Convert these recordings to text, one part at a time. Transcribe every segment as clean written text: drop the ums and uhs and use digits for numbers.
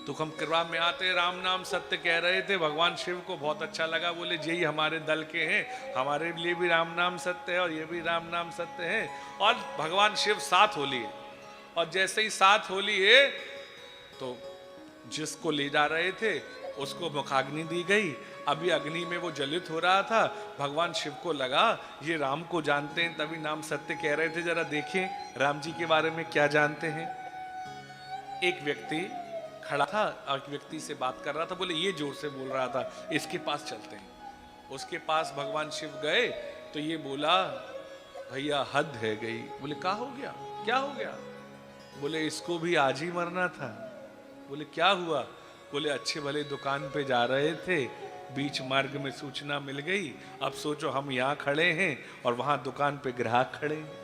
तो हम कृपा में आते राम नाम सत्य कह रहे थे, भगवान शिव को बहुत अच्छा लगा, बोले यही हमारे दल के हैं, हमारे लिए भी राम नाम सत्य है और ये भी राम नाम सत्य है। और भगवान शिव साथ हो लिए, और जैसे ही साथ हो लिए तो जिसको ले जा रहे थे उसको मुखाग्नि दी गई। अभी अग्नि में वो जलित हो रहा था, भगवान शिव को लगा ये राम को जानते हैं, तभी नाम सत्य कह रहे थे, जरा देखें राम जी के बारे में क्या जानते हैं। एक व्यक्ति खड़ा था, एक व्यक्ति से बात कर रहा था, बोले ये जोर से बोल रहा था, इसके पास चलते हैं। उसके पास भगवान शिव गए तो ये बोला भैया हद है गई। बोले क्या हो गया, क्या हो गया? बोले इसको भी आज ही मरना था। बोले क्या हुआ? बोले अच्छे भले दुकान पे जा रहे थे, बीच मार्ग में सूचना मिल गई, अब सोचो हम यहाँ खड़े हैं और वहां दुकान पे ग्राहक खड़े हैं।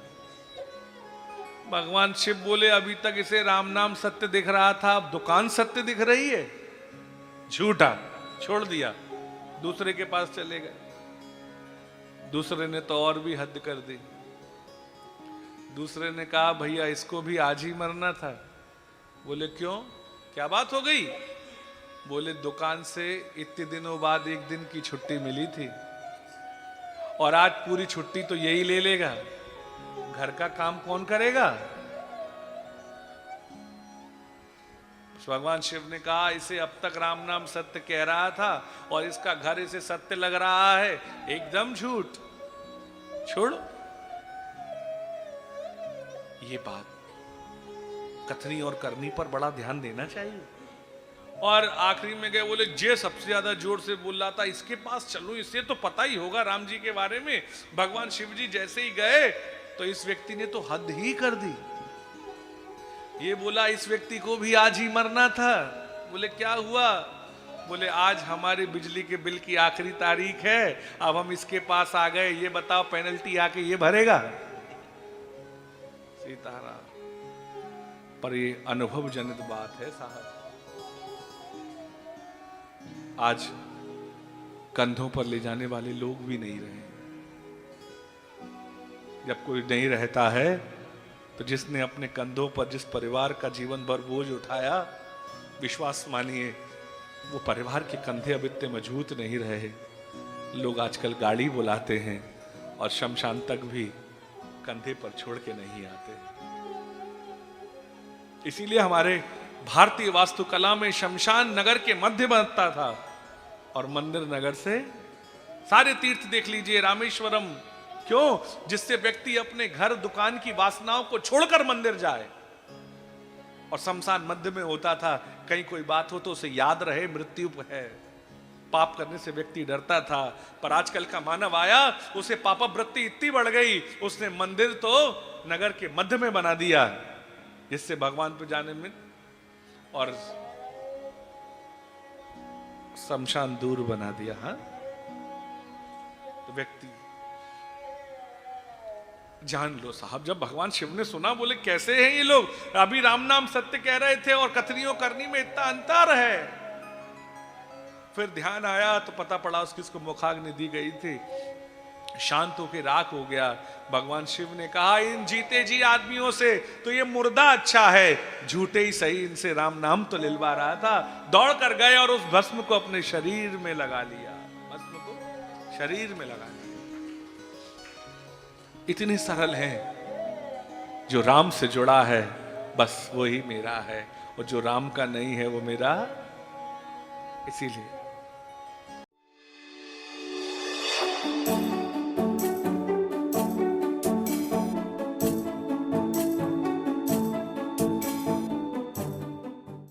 भगवान शिव बोले अभी तक इसे राम नाम सत्य दिख रहा था, अब दुकान सत्य दिख रही है? झूठा, छोड़ दिया, दूसरे के पास चले गए। दूसरे ने तो और भी हद कर दी। दूसरे ने कहा भैया इसको भी आज ही मरना था। बोले क्यों, क्या बात हो गई? बोले दुकान से इतने दिनों बाद एक दिन की छुट्टी मिली थी और आज पूरी छुट्टी तो यही ले लेगा, घर का काम कौन करेगा? भगवान शिव ने कहा इसे अब तक राम नाम सत्य कह रहा था और इसका घर इसे सत्य लग रहा है, एकदम झूठ, छोड़। ये बात कथनी और करनी पर बड़ा ध्यान देना चाहिए। और आखिरी में गए, बोले जे सबसे ज्यादा जोर से बोल रहा था इसके पास चलो, इसे तो पता ही होगा राम जी के बारे में। भगवान शिव जी जैसे ही गए तो इस व्यक्ति ने तो हद ही कर दी। ये बोला इस व्यक्ति को भी आज ही मरना था। बोले क्या हुआ? बोले आज हमारे बिजली के बिल की आखिरी तारीख है, अब हम इसके पास आ गए, ये बताओ पेनल्टी आके ये भरेगा? सीताराम। पर ये अनुभव जनित बात है साहब। आज कंधों पर ले जाने वाले लोग भी नहीं रहे। जब कोई नहीं रहता है तो जिसने अपने कंधों पर जिस परिवार का जीवन भर बोझ उठाया, विश्वास मानिए वो परिवार के कंधे अब इतने मजबूत नहीं रहे। लोग आजकल गाड़ी बुलाते हैं और शमशान तक भी कंधे पर छोड़ के नहीं आते। इसीलिए हमारे भारतीय वास्तुकला में शमशान नगर के मध्य बनता था और मंदिर नगर से सारे तीर्थ देख लीजिए, रामेश्वरम, क्यों? जिससे व्यक्ति अपने घर दुकान की वासनाओं को छोड़कर मंदिर जाए। और शमशान मध्य में होता था, कहीं कोई बात हो तो उसे याद रहे मृत्यु है। पाप करने से व्यक्ति डरता था, पर आजकल का मानव आया, उसे पापवृत्ति इतनी बढ़ गई, उसने मंदिर तो नगर के मध्य में बना दिया, जिससे भगवान पे जाने में और शमशान दूर बना दिया। हाँ, तो व्यक्ति जान लो साहब, जब भगवान शिव ने सुना, बोले कैसे हैं ये लोग, अभी राम नाम सत्य कह रहे थे और कथनियों करनी में इतना अंतर है। फिर ध्यान आया तो पता पड़ा उसको मुखाग्नि दी गई थी, शांत होकर राख हो गया। भगवान शिव ने कहा इन जीते जी आदमियों से तो ये मुर्दा अच्छा है, झूठे ही सही इनसे राम नाम तो लिलवा रहा था। दौड़ कर गए और उस भस्म को अपने शरीर में लगा लिया, भस्म को शरीर में लगा लिया। इतने सरल हैं, जो राम से जुड़ा है बस वही मेरा है, और जो राम का नहीं है वो मेरा। इसीलिए